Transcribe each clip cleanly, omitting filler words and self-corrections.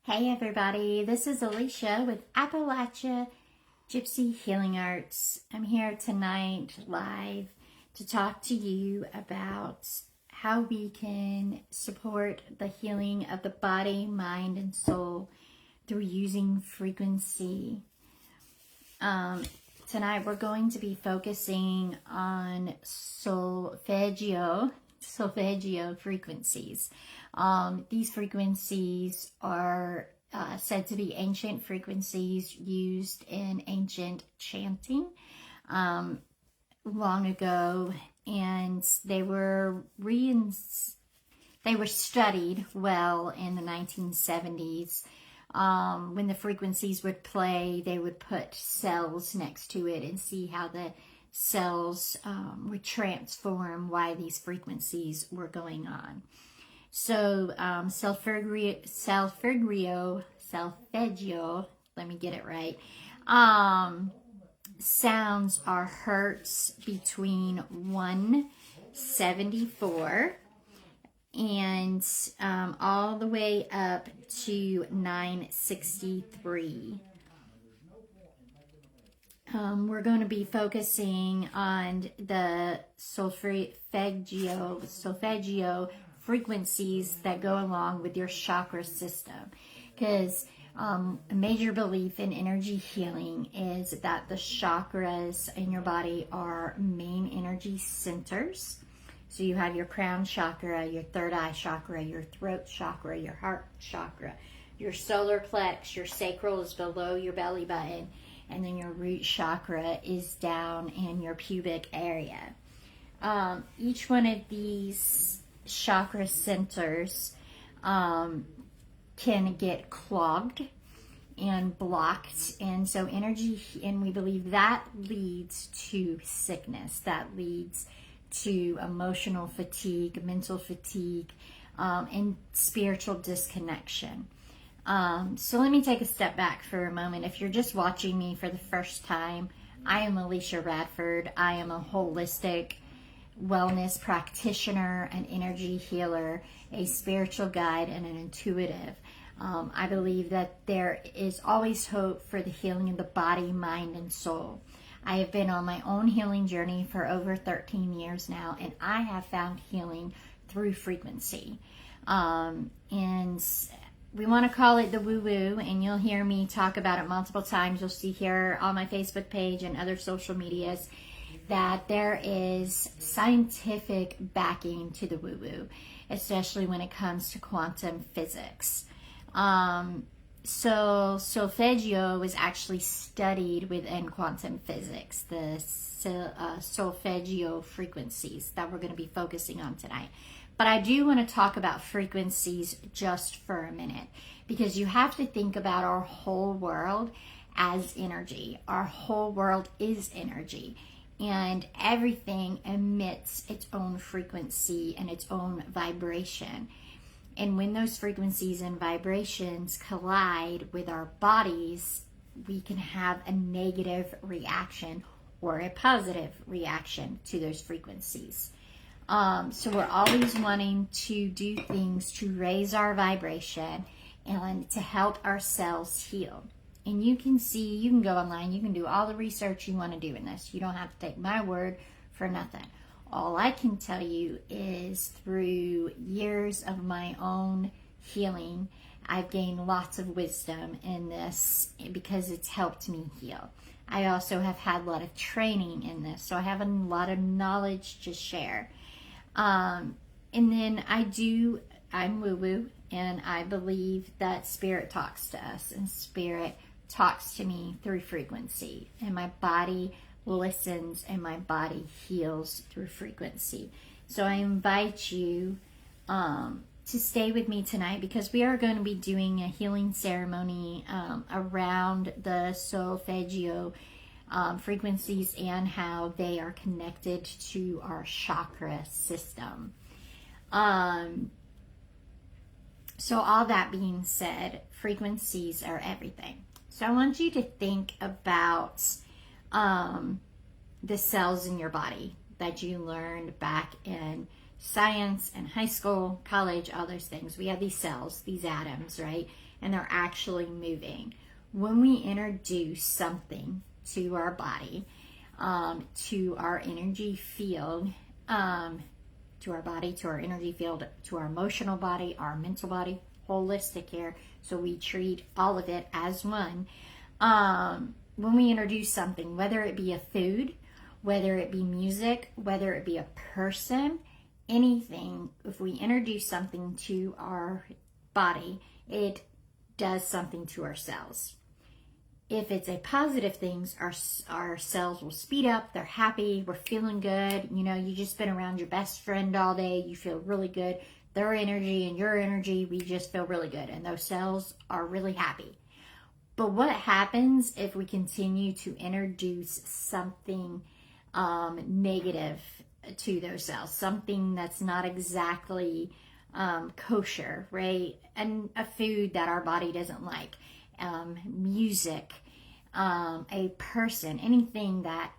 Hey everybody, this is Alicia with Appalachia Gypsy Healing Arts. I'm here tonight live to talk to you about how we can support the healing of the body, mind, and soul through using frequency. Tonight we're going to be focusing on Solfeggio frequencies. These frequencies are said to be ancient frequencies used in ancient chanting long ago, and they were studied well in the 1970s. When the frequencies would play, they would put cells next to it and see how the cells would transform, why these frequencies were going on. So Solfeggio, let me get it right, sounds are hertz between 174 and all the way up to 963. We're going to be focusing on the Solfeggio frequencies that go along with your chakra system, because a major belief in energy healing is that the chakras in your body are main energy centers. So you have your crown chakra, your third eye chakra, your throat chakra, your heart chakra, your solar plex, your sacral is below your belly button, and then your root chakra is down in your pubic area. Each one of these chakra centers can get clogged and blocked, and so energy, and we believe that leads to sickness, that leads to emotional fatigue, mental fatigue, and spiritual disconnection. So let me take a step back for a moment. If you're just watching me for the first time, I am Alicia Radford. I am a holistic wellness practitioner, an energy healer, a spiritual guide, and an intuitive. I believe that there is always hope for the healing of the body, mind, and soul. I have been on my own healing journey for over 13 years now, and I have found healing through frequency. And we want to call it the woo-woo, and you'll hear me talk about it multiple times. You'll see here on my Facebook page and other social medias that there is scientific backing to the woo-woo, especially when it comes to quantum physics. So Solfeggio was actually studied within quantum physics, the Solfeggio frequencies that we're going to be focusing on tonight. But I do want to talk about frequencies just for a minute, because you have to think about our whole world as energy. Our whole world is energy, and everything emits its own frequency and its own vibration. And when those frequencies and vibrations collide with our bodies, we can have a negative reaction or a positive reaction to those frequencies. So we're always wanting to do things to raise our vibration and to help ourselves heal. And you can go online, you can do all the research you want to do in this. You don't have to take my word for nothing. All I can tell you is through years of my own healing, I've gained lots of wisdom in this because it's helped me heal. I also have had a lot of training in this, so I have a lot of knowledge to share. And then I'm woo-woo, and I believe that spirit talks to us, and spirit talks to me through frequency, and my body listens and my body heals through frequency. So I invite you to stay with me tonight, because we are going to be doing a healing ceremony around the Solfeggio frequencies and how they are connected to our chakra system. So all that being said, frequencies are everything. So I want you to think about the cells in your body that you learned back in science and high school, college, all those things. We have these cells, these atoms, right? And they're actually moving. When we introduce something to our body, to our energy field, to our body, to our energy field, to our emotional body, our mental body, holistic here. So we treat all of it as one. When we introduce something, whether it be a food, whether it be music, whether it be a person, anything, if we introduce something to our body, it does something to our cells. If it's a positive thing, our cells will speed up, they're happy, we're feeling good. You know, you just been around your best friend all day, you feel really good. Their energy and your energy, we just feel really good. And those cells are really happy. But what happens if we continue to introduce something negative to those cells? Something that's not exactly kosher, right? And a food that our body doesn't like. Music, a person, anything that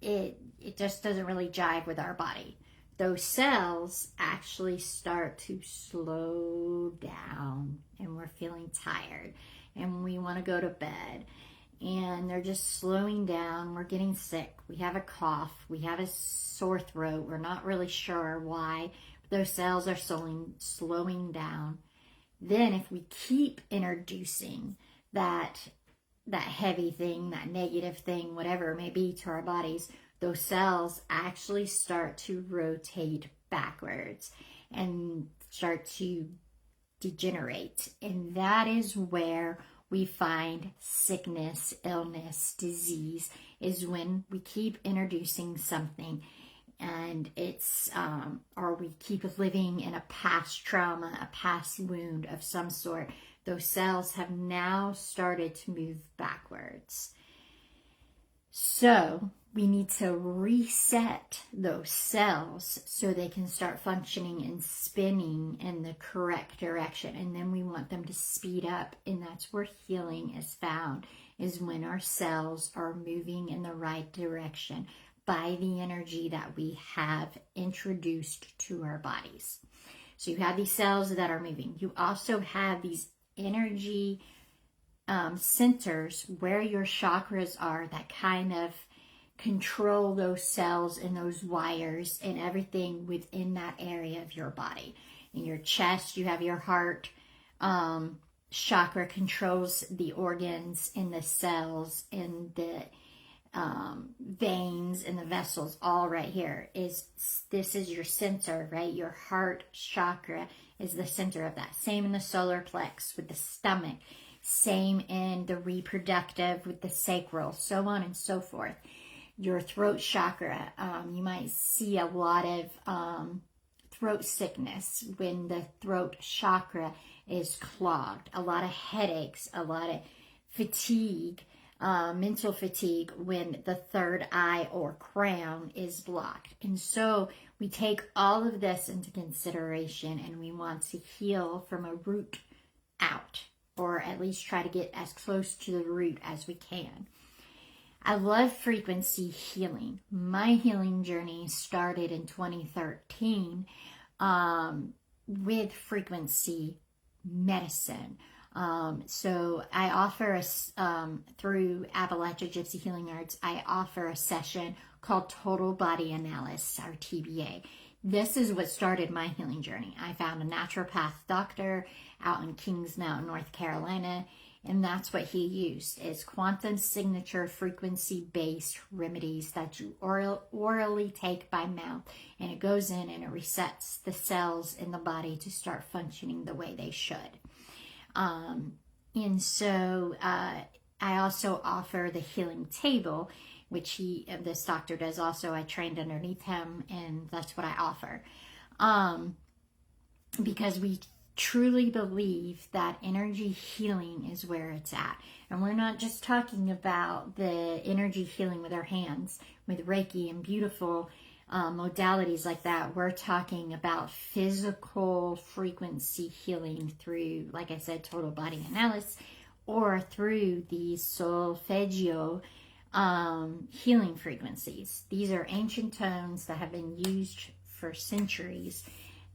it just doesn't really jive with our body. Those cells actually start to slow down and we're feeling tired and we want to go to bed and they're just slowing down. We're getting sick. We have a cough. We have a sore throat. We're not really sure why. Those cells are slowing down. Then if we keep introducing that heavy thing, that negative thing, whatever it may be to our bodies, those cells actually start to rotate backwards and start to degenerate. And that is where we find sickness, illness, disease, is when we keep introducing something and it's, or we keep living in a past trauma, a past wound of some sort. Those cells have now started to move backwards. So we need to reset those cells so they can start functioning and spinning in the correct direction. And then we want them to speed up. And that's where healing is found, is when our cells are moving in the right direction by the energy that we have introduced to our bodies. So you have these cells that are moving. You also have these energy centers where your chakras are that kind of control those cells and those wires and everything within that area of your body. In your chest, you have your heart chakra, controls the organs and the cells and the veins and the vessels, all right here. This is your center, right? Your heart chakra is the center of that. Same in the solar plex with the stomach. Same in the reproductive with the sacral, so on and so forth. Your throat chakra, you might see a lot of throat sickness when the throat chakra is clogged. A lot of headaches, a lot of fatigue, mental fatigue when the third eye or crown is blocked. And so we take all of this into consideration and we want to heal from a root out, or at least try to get as close to the root as we can. I love frequency healing. My healing journey started in 2013 with frequency medicine. So I offer through Appalachia Gypsy Healing Arts, I offer a session called Total Body Analysis, or TBA. This is what started my healing journey. I found a naturopath doctor out in Kings Mountain, North Carolina, and that's what he used, is quantum signature frequency-based remedies that you orally take by mouth, and it goes in and it resets the cells in the body to start functioning the way they should. And so I also offer the healing table, which this doctor does also. I trained underneath him, and that's what I offer. Because we truly believe that energy healing is where it's at. And we're not just talking about the energy healing with our hands, with Reiki and beautiful modalities like that. We're talking about physical frequency healing through, like I said, total body analysis, or through the Solfeggio healing frequencies. These are ancient tones that have been used for centuries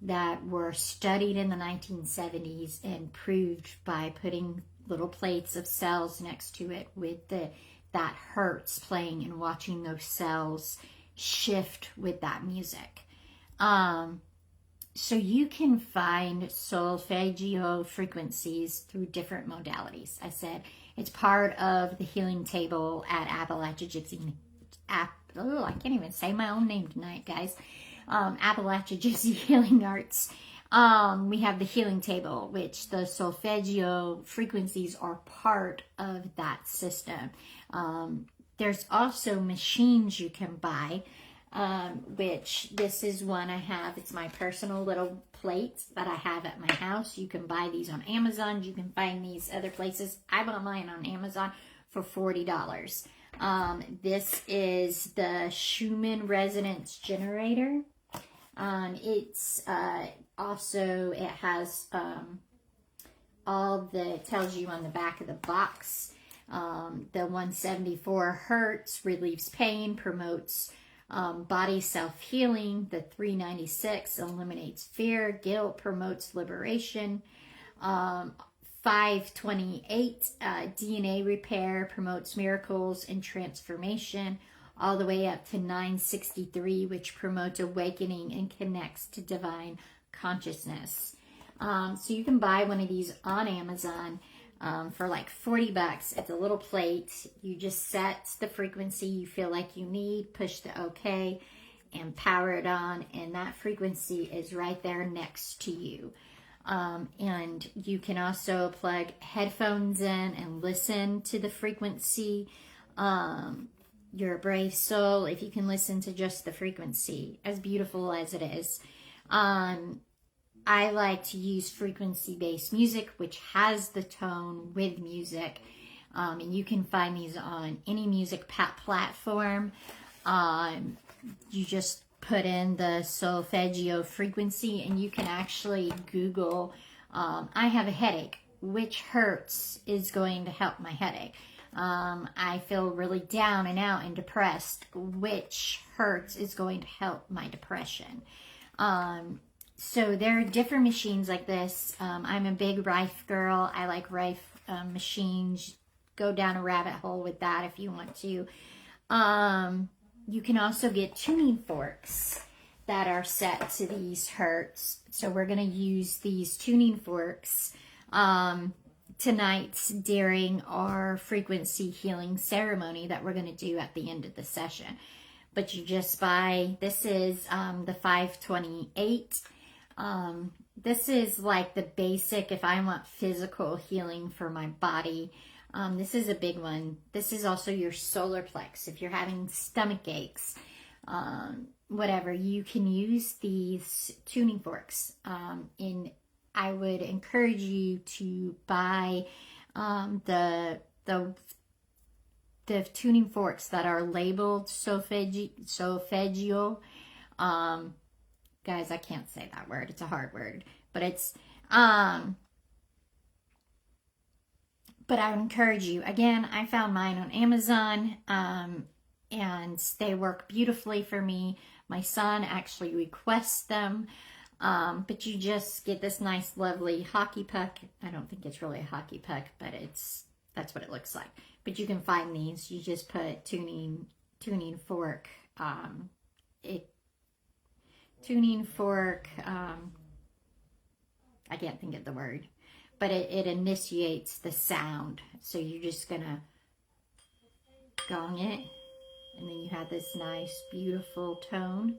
that were studied in the 1970s and proved by putting little plates of cells next to it with that hertz playing and watching those cells shift with that music. So you can find solfeggio frequencies through different modalities. I said it's part of the healing table at Appalachia Gypsy. I can't even say my own name tonight, guys. Appalachia Gypsy Healing Arts. We have the healing table, which the solfeggio frequencies are part of that system. There's also machines you can buy, which this is one I have. It's my personal little plate that I have at my house. You can buy these on Amazon. You can find these other places. I bought mine on Amazon for $40. This is the Schumann Resonance Generator. It's also, it has it tells you on the back of the box. The 174 hertz relieves pain, promotes body self-healing. The 396 eliminates fear, guilt, promotes liberation. 528 DNA repair, promotes miracles and transformation, all the way up to 963, which promotes awakening and connects to divine consciousness. So you can buy one of these on Amazon for like $40. It's a little plate. You just set the frequency you feel like you need, push the OK, and power it on, and that frequency is right there next to you. And you can also plug headphones in and listen to the frequency. You're a brave soul if you can listen to just the frequency, as beautiful as it is. I like to use frequency-based music, which has the tone with music. And you can find these on any music platform. You just put in the solfeggio frequency and you can actually Google, I have a headache. Which hertz is going to help my headache? I feel really down and out and depressed. Which hertz is going to help my depression? So there are different machines like this. I'm a big Rife girl. I like Rife machines. Go down a rabbit hole with that if you want to. You can also get tuning forks that are set to these hertz. So we're going to use these tuning forks tonight during our frequency healing ceremony that we're going to do at the end of the session. But you just buy, this is the 528. This is like the basic if I want physical healing for my body. This is a big one. This is also your solar plex. If you're having stomach aches, whatever, you can use these tuning forks. And I would encourage you to buy the tuning forks that are labeled solfeggio. Guys, I can't say that word. It's a hard word, but it's but I would encourage you. Again, I found mine on Amazon, and they work beautifully for me. My son actually requests them, but you just get this nice, lovely hockey puck. I don't think it's really a hockey puck, but that's what it looks like. But you can find these. You just put tuning fork. Tuning fork. I can't think of the word. But it initiates the sound. So you're just going to gong it. And then you have this nice, beautiful tone.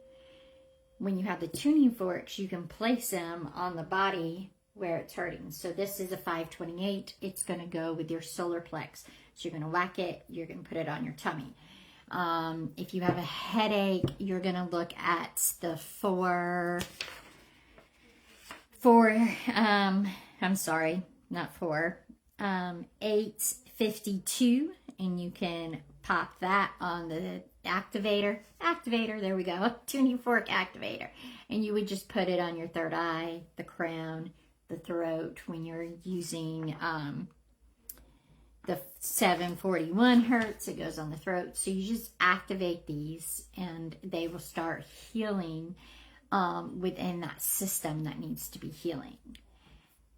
When you have the tuning forks, you can place them on the body where it's hurting. So this is a 528. It's going to go with your solar plex. So you're going to whack it. You're going to put it on your tummy. If you have a headache, you're going to look at the 852, and you can pop that on the activator, there we go, tuning fork activator, and you would just put it on your third eye, the crown, the throat when you're using the 741 hertz. It goes on the throat. So you just activate these and they will start healing within that system that needs to be healing.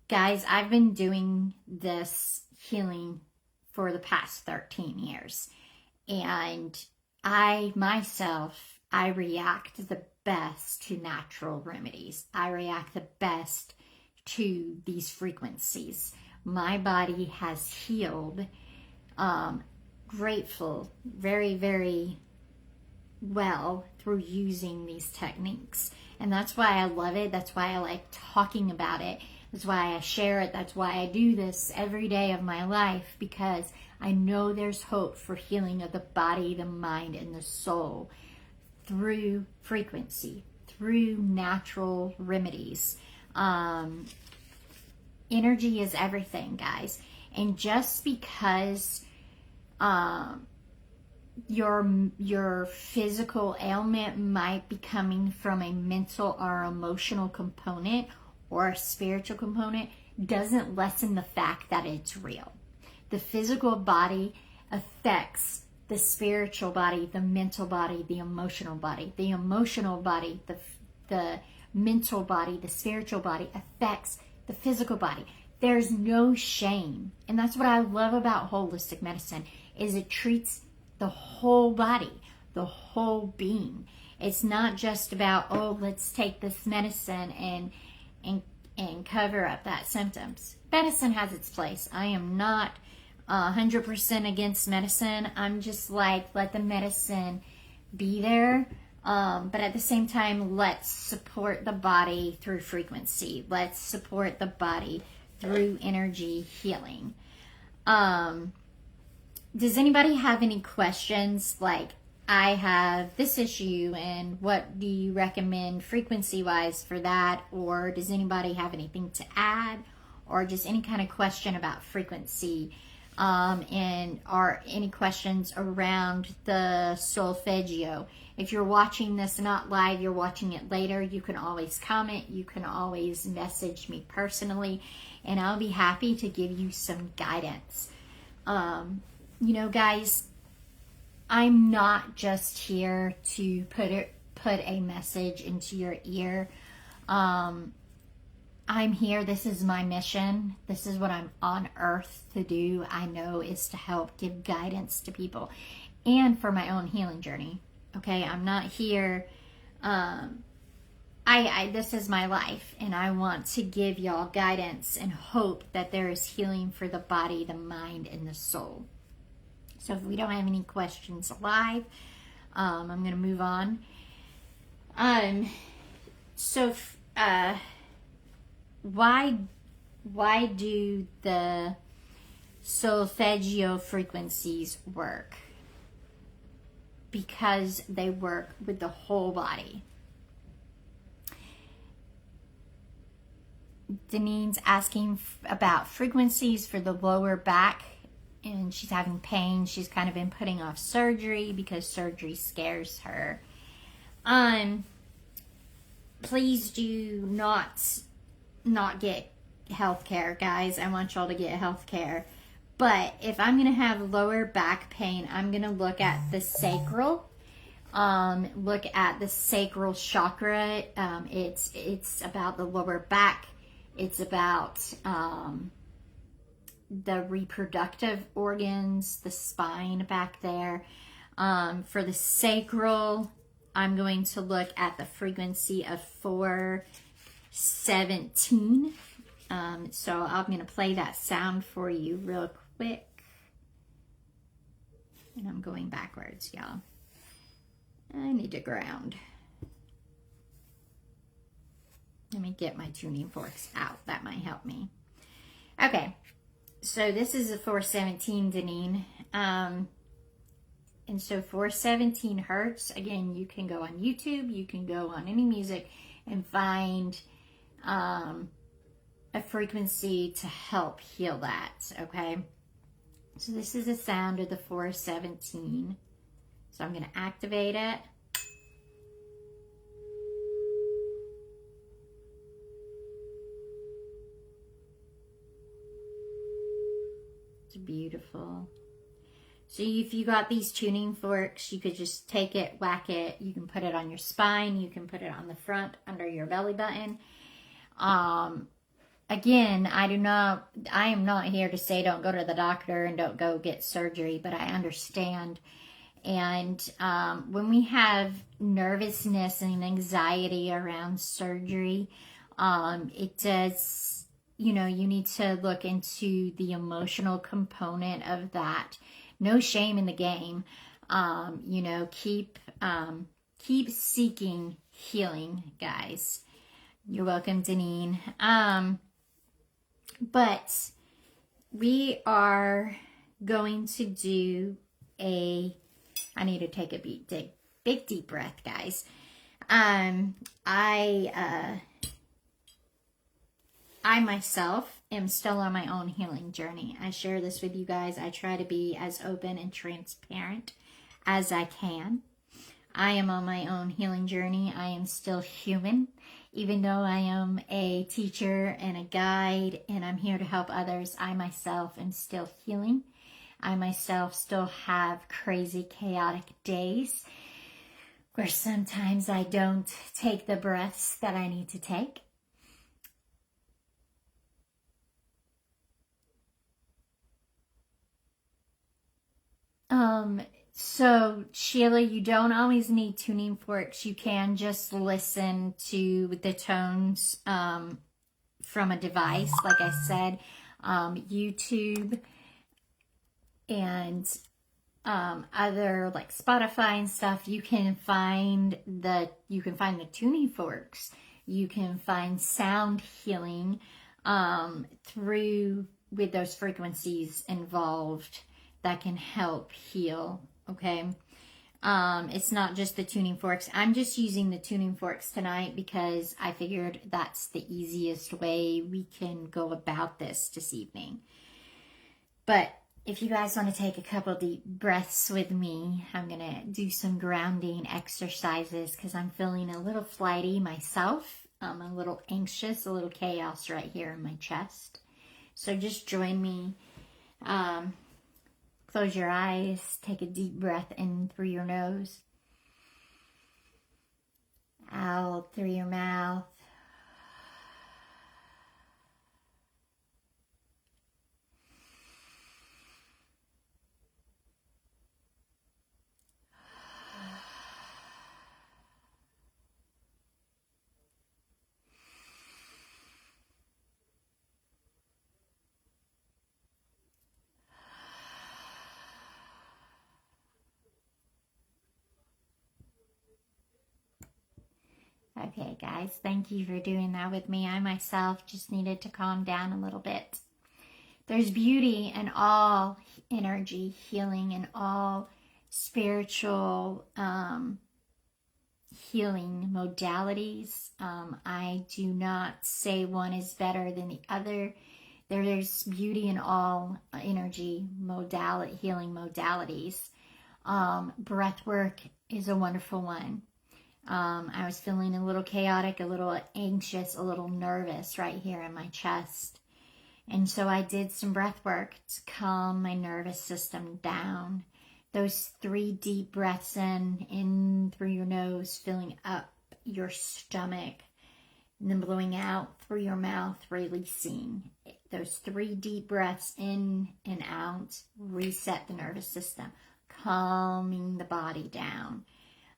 Guys, I've been doing this healing for the past 13 years. And I react the best to natural remedies. I react the best to these frequencies. My body has healed, grateful, very, very well through using these techniques. And that's why I love it. That's why I like talking about it. That's why I share it. That's why I do this every day of my life, because I know there's hope for healing of the body, the mind, and the soul through frequency, through natural remedies. Energy is everything, guys. And just because your physical ailment might be coming from a mental or emotional component or a spiritual component doesn't lessen the fact that it's real. The physical body affects the spiritual body, the mental body, the emotional body. The emotional body, the mental body, the spiritual body affects the physical body. There's no shame. And that's what I love about holistic medicine, is it treats the whole body, the whole being. It's not just about, oh, let's take this medicine and cover up that symptoms. Medicine has its place. I am not 100% against medicine. I'm just like, let the medicine be there. But at the same time, let's support the body through frequency. Let's support the body through energy healing. Does anybody have any questions? Like, I have this issue, and what do you recommend frequency-wise for that? Or does anybody have anything to add? Or just any kind of question about frequency? And are any questions around the solfeggio? If you're watching this not live, you're watching it later, you can always comment. You can always message me personally, and I'll be happy to give you some guidance. You know, guys, I'm not just here to put a message into your ear. I'm here. This is my mission. This is what I'm on earth to do. I know is to help give guidance to people and for my own healing journey. Okay, I'm not here. This is my life, and I want to give y'all guidance and hope that there is healing for the body, the mind, and the soul. So if we don't have any questions live, I'm going to move on. Why do the solfeggio frequencies work? Because they work with the whole body. Denine's asking about frequencies for the lower back, and she's having pain. She's kind of been putting off surgery because surgery scares her. Please do not get health care, guys. I want y'all to get health care. But if I'm going to have lower back pain, I'm going to look at the sacral. Look at the sacral chakra. It's about the lower back. It's about the reproductive organs, the spine back there. For the sacral, I'm going to look at the frequency of 417. So I'm going to play that sound for you real quick. And I'm going backwards, y'all. I need to ground. Let me get my tuning forks out. That might help me. Okay. So this is a 417, Denine. And so 417 hertz. Again, you can go on YouTube. You can go on any music and find a frequency to help heal that. Okay. So this is the sound of the 417. So I'm going to activate it. It's beautiful. So if you got these tuning forks, you could just take it, whack it. You can put it on your spine. You can put it on the front under your belly button. Again, I am not here to say don't go to the doctor and don't go get surgery, but I understand. And when we have nervousness and anxiety around surgery, it does, you need to look into the emotional component of that. No shame in the game. Keep seeking healing, guys. You're welcome, Deneen. But we are going to do I need to take a big deep breath, guys. I myself am still on my own healing journey. I share this with you guys. I try to be as open and transparent as I can. I am on my own healing journey. I am still human, even though I am a teacher and a guide and I'm here to help others. I myself am still healing. I myself still have crazy, chaotic days where sometimes I don't take the breaths that I need to take. So Sheila, you don't always need tuning forks. You can just listen to the tones from a device. Like I said, YouTube and other like Spotify and stuff. You can find the tuning forks. You can find sound healing with those frequencies involved that can help heal. Okay. It's not just the tuning forks. I'm just using the tuning forks tonight because I figured that's the easiest way we can go about this evening. But if you guys want to take a couple deep breaths with me, I'm going to do some grounding exercises because I'm feeling a little flighty myself. I'm a little anxious, a little chaos right here in my chest. So just join me. Close your eyes, take a deep breath in through your nose, out through your mouth. Okay, guys, thank you for doing that with me. I myself just needed to calm down a little bit. There's beauty in all energy healing and all spiritual healing modalities. I do not say one is better than the other. There's beauty in all energy healing modalities. Breath work is a wonderful one. I was feeling a little chaotic, a little anxious, a little nervous right here in my chest. And so I did some breath work to calm my nervous system down. Those 3 deep breaths in through your nose, filling up your stomach, and then blowing out through your mouth, releasing. Those 3 deep breaths in and out reset the nervous system, calming the body down.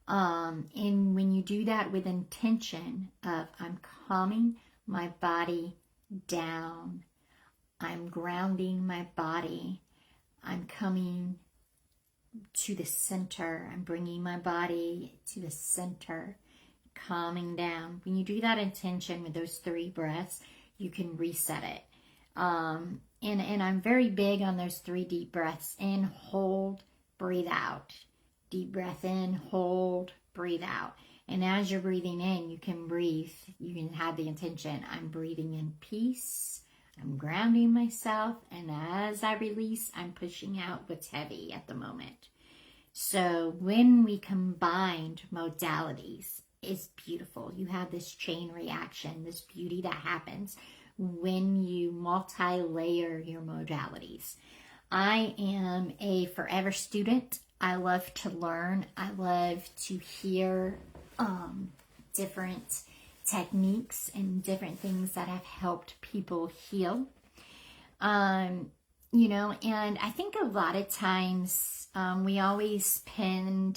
And when you do that with intention of I'm calming my body down, I'm grounding my body, I'm coming to the center, I'm bringing my body to the center, calming down. When you do that intention with those 3 breaths, you can reset it. And I'm very big on those 3 deep breaths. In, hold, breathe out. Deep breath in, hold, breathe out. And as you're breathing in, you can have the intention, I'm breathing in peace, I'm grounding myself, and as I release, I'm pushing out what's heavy at the moment. So when we combined modalities, it's beautiful. You have this chain reaction, this beauty that happens when you multi-layer your modalities. I am a forever student. I love to learn. I love to hear different techniques and different things that have helped people heal. You know, and I think a lot of times we always pin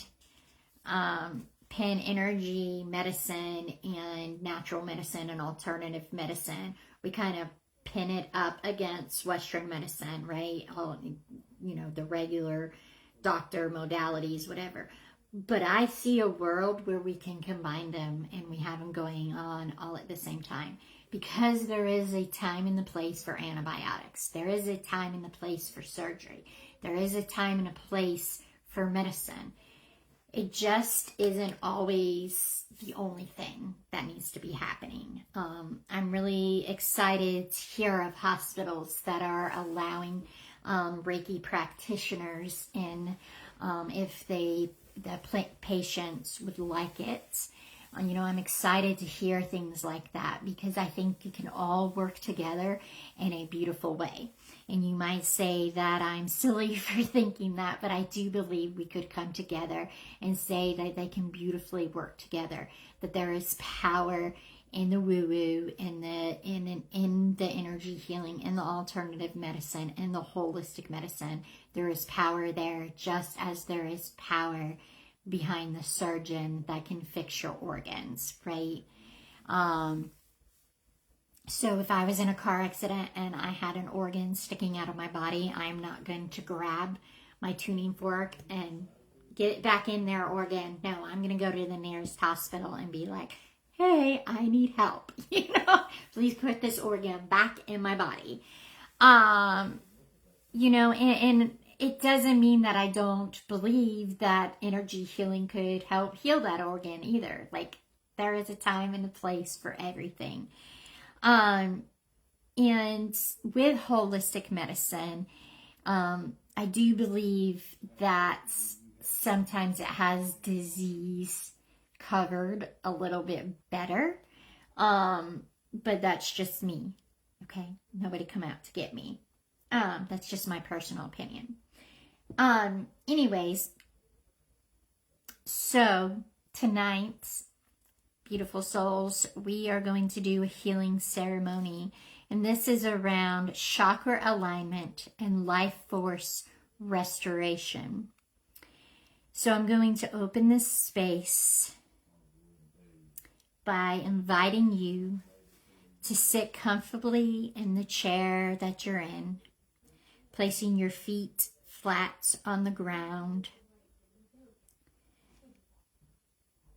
energy medicine and natural medicine and alternative medicine. We kind of pin it up against Western medicine, right? All, you know, the regular doctor modalities, whatever. But I see a world where we can combine them and we have them going on all at the same time. Because there is a time and the place for antibiotics. There is a time and the place for surgery. There is a time and a place for medicine. It just isn't always the only thing that needs to be happening. I'm really excited to hear of hospitals that are allowing Reiki practitioners in if the patients would like it. You know, I'm excited to hear things like that because I think it can all work together in a beautiful way. And you might say that I'm silly for thinking that, but I do believe we could come together and say that they can beautifully work together, that there is power in the woo-woo, in the energy healing, in the alternative medicine, in the holistic medicine. There is power there, just as there is power behind the surgeon that can fix your organs, right? So if I was in a car accident and I had an organ sticking out of my body, I'm not going to grab my tuning fork and get it back in their organ. No, I'm going to go to the nearest hospital and be like, hey, I need help. You know, please put this organ back in my body. You know, and it doesn't mean that I don't believe that energy healing could help heal that organ either. Like, there is a time and a place for everything. And with holistic medicine, I do believe that sometimes it has disease covered a little bit better. But that's just me. Okay? Nobody come out to get me. That's just my personal opinion. Anyways, so tonight, beautiful souls, we are going to do a healing ceremony, and this is around chakra alignment and life force restoration. So I'm going to open this space by inviting you to sit comfortably in the chair that you're in, placing your feet flat on the ground,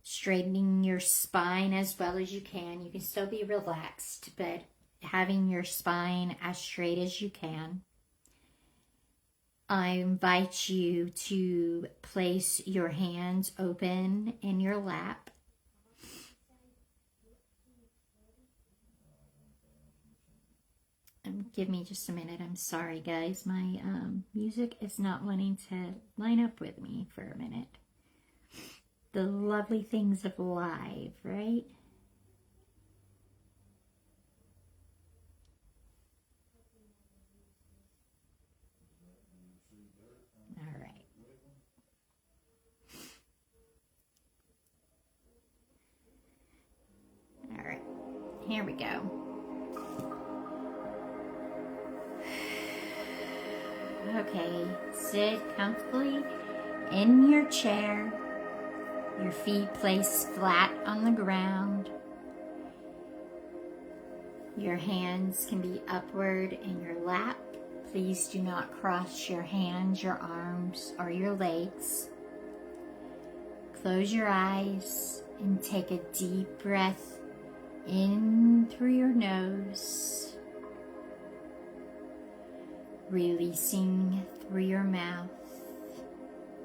straightening your spine as well as you can. You can still be relaxed, but having your spine as straight as you can. I invite you to place your hands open in your lap. Give me just a minute. I'm sorry, guys. My music is not wanting to line up with me for a minute. The lovely things of live, right? All right. All right. Here we go. Okay, sit comfortably in your chair, your feet placed flat on the ground. Your hands can be upward in your lap. Please do not cross your hands, your arms, or your legs. Close your eyes and take a deep breath in through your nose. Releasing through your mouth.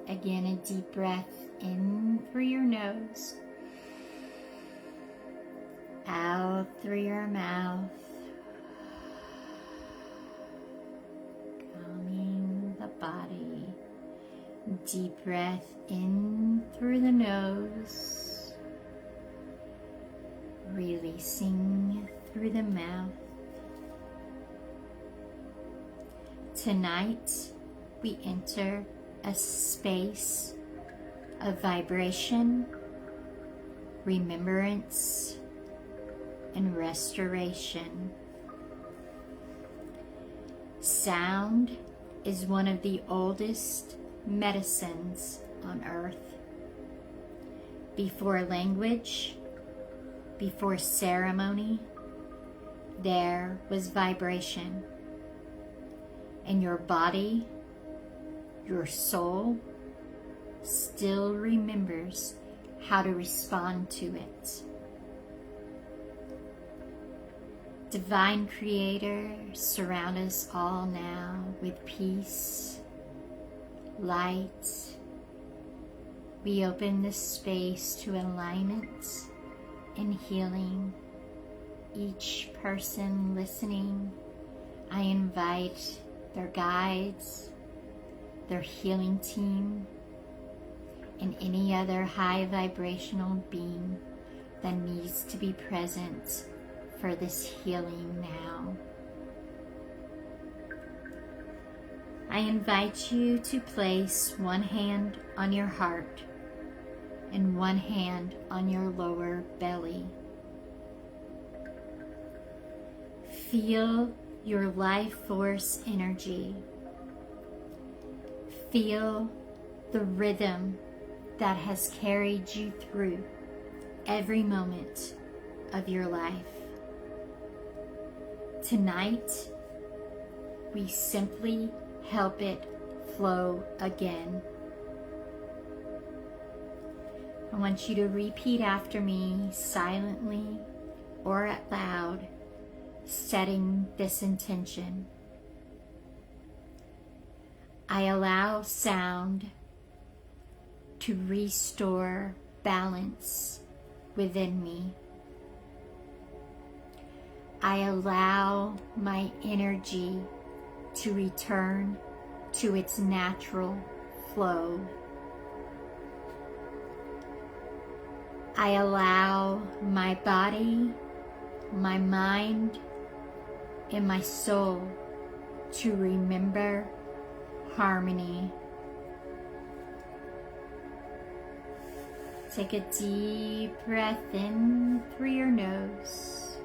Again, a deep breath in through your nose. Out through your mouth. Calming the body. Deep breath in through the nose. Releasing through the mouth. Tonight, we enter a space of vibration, remembrance, and restoration. Sound is one of the oldest medicines on earth. Before language, before ceremony, there was vibration. And your body, your soul, still remembers how to respond to it. Divine Creator, surround us all now with peace, light. We open this space to alignment and healing. Each person listening, I invite their guides, their healing team, and any other high vibrational being that needs to be present for this healing now. I invite you to place one hand on your heart and one hand on your lower belly. Feel your life force energy. Feel the rhythm that has carried you through every moment of your life. Tonight, we simply help it flow again. I want you to repeat after me silently or out loud, setting this intention. I allow sound to restore balance within me. I allow my energy to return to its natural flow. I allow my body, my mind, and my soul to remember harmony. Take a deep breath in through your nose,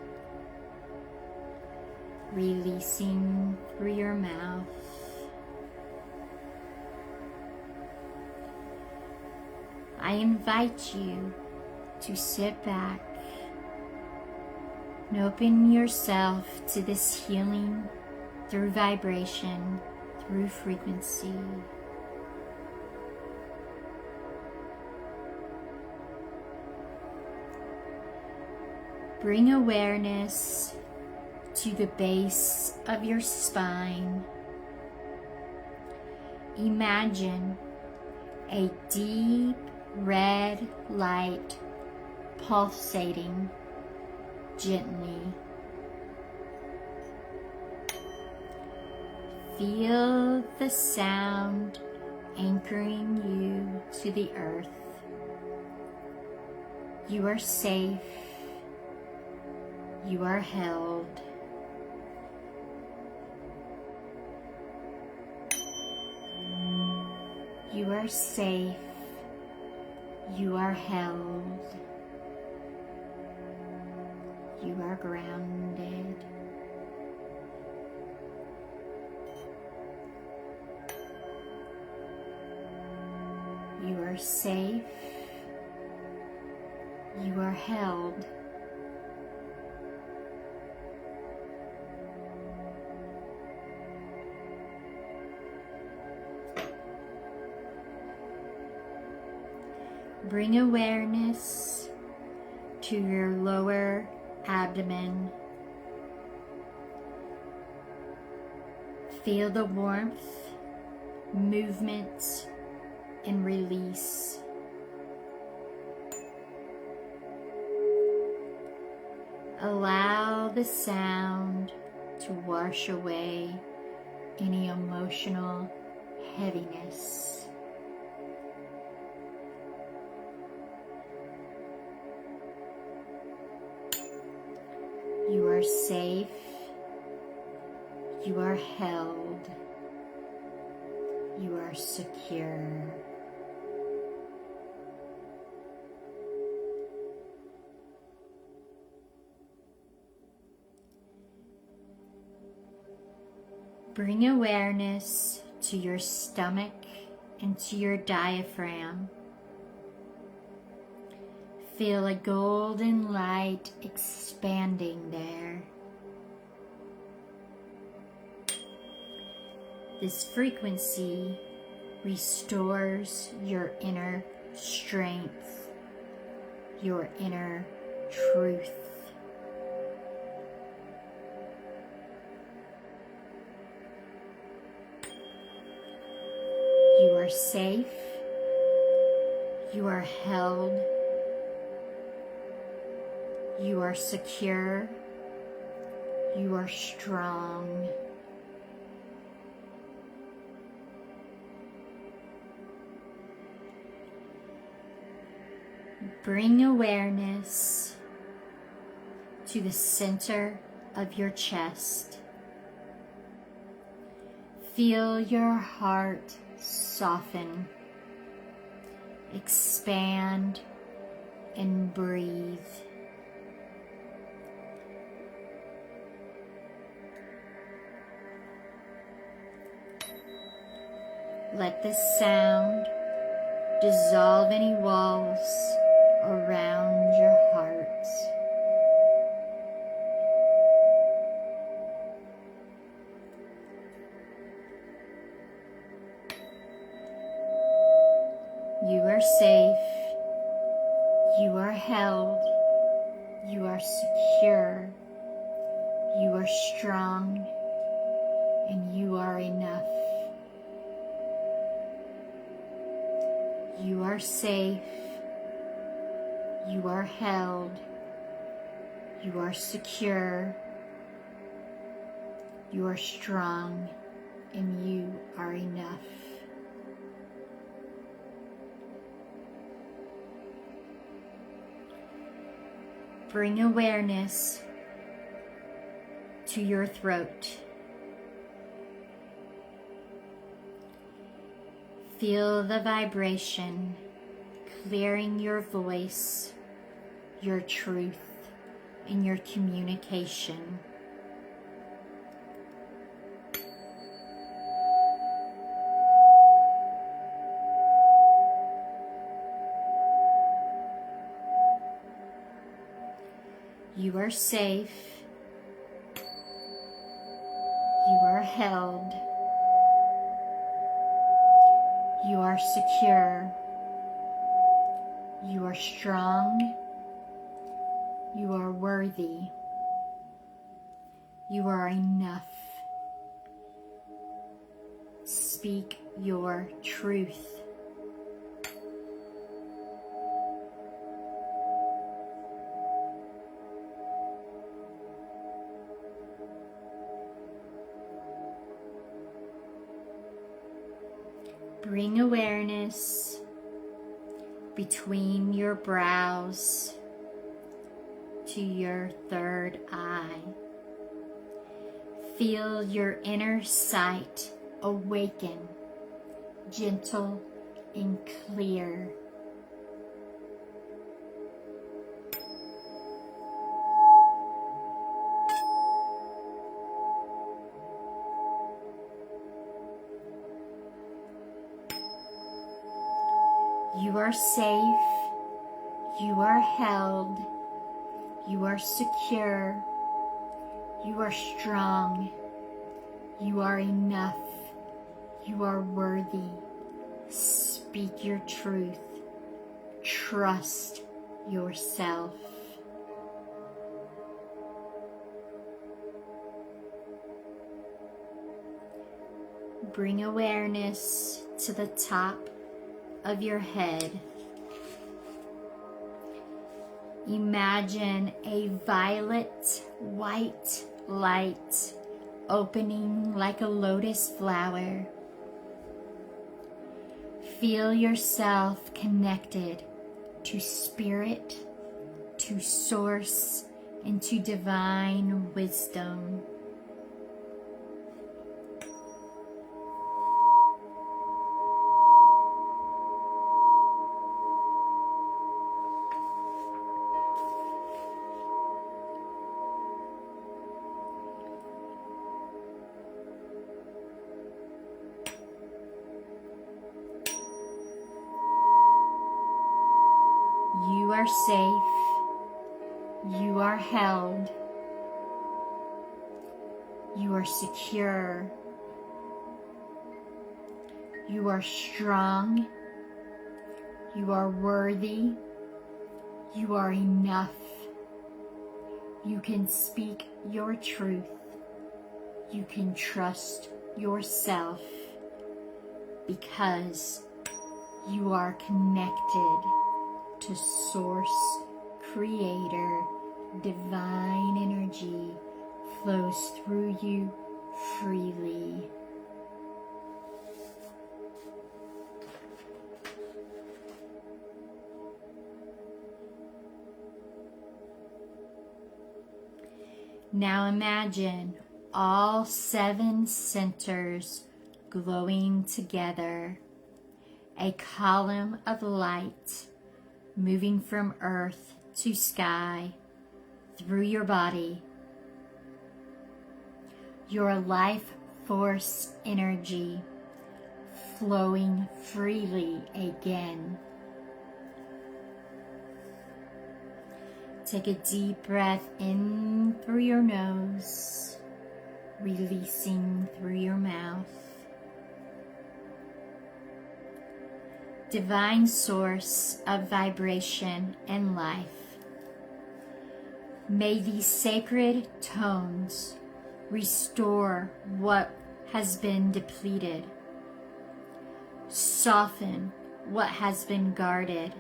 releasing through your mouth. I invite you to sit back and open yourself to this healing through vibration, through frequency. Bring awareness to the base of your spine. Imagine a deep red light pulsating gently. Feel the sound anchoring you to the earth. You are safe. You are held. You are safe. You are held. You are grounded. You are safe. You are held. Bring awareness to your lower abdomen. Feel the warmth, movement, and release. Allow the sound to wash away any emotional heaviness. You are safe. You are held. You are secure. Bring awareness to your stomach and to your diaphragm. Feel a golden light expanding there. This frequency restores your inner strength, your inner truth. You are safe. You are held. You are secure. You are strong. Bring awareness to the center of your chest. Feel your heart soften, expand, and breathe. Let this sound dissolve any walls around your heart. You are safe. You are held. You are secure. You are strong. And you are enough. You are safe. You are held. You are secure. You are strong. And you are enough. Bring awareness to your throat. Feel the vibration clearing your voice, your truth, and your communication. You are safe. You are held. You are secure. You are strong. You are worthy. You are enough. Speak your truth. Bring awareness between your brows to your third eye. Feel your inner sight awaken, gentle and clear. You are safe, you are held, you are secure, you are strong, you are enough, you are worthy. Speak your truth, trust yourself. Bring awareness to the top of your head. Imagine a violet white light opening like a lotus flower. Feel yourself connected to spirit, to source, and to divine wisdom. safe. You are held. You are secure. You are strong. You are worthy. You are enough. You can speak your truth. You can trust yourself because you are connected to Source, Creator, divine energy flows through you freely. Now imagine all 7 centers glowing together, a column of light moving from earth to sky through your body. Your life force energy flowing freely again. Take a deep breath in through your nose, releasing through your mouth. Divine source of vibration and life, may these sacred tones restore what has been depleted, soften what has been guarded,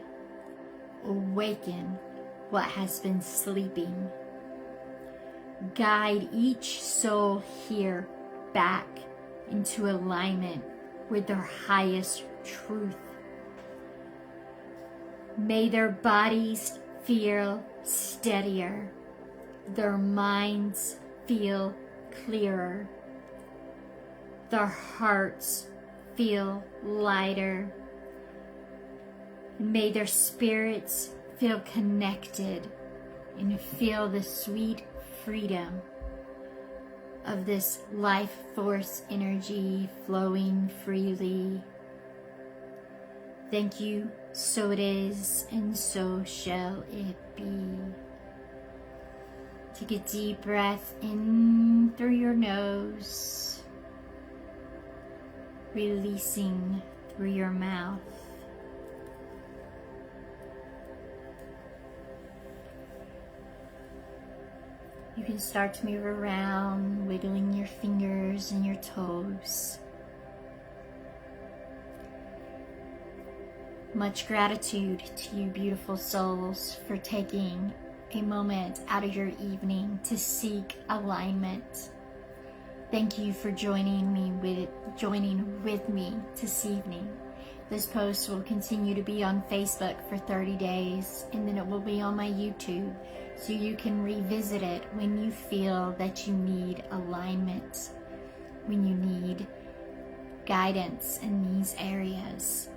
awaken what has been sleeping. Guide each soul here back into alignment with their highest truth. May their bodies feel steadier, their minds feel clearer, their hearts feel lighter. May their spirits feel connected and feel the sweet freedom of this life force energy flowing freely. Thank you. So it is, and so shall it be. Take a deep breath in through your nose, releasing through your mouth. You can start to move around, wiggling your fingers and your toes. Much gratitude to you, beautiful souls, for taking a moment out of your evening to seek alignment. Thank you for joining with me this evening. This post will continue to be on Facebook for 30 days, and then it will be on my YouTube, so you can revisit it when you feel that you need alignment, when you need guidance in these areas.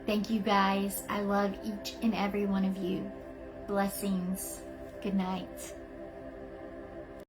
Thank you guys. I love each and every one of you. Blessings. Good night.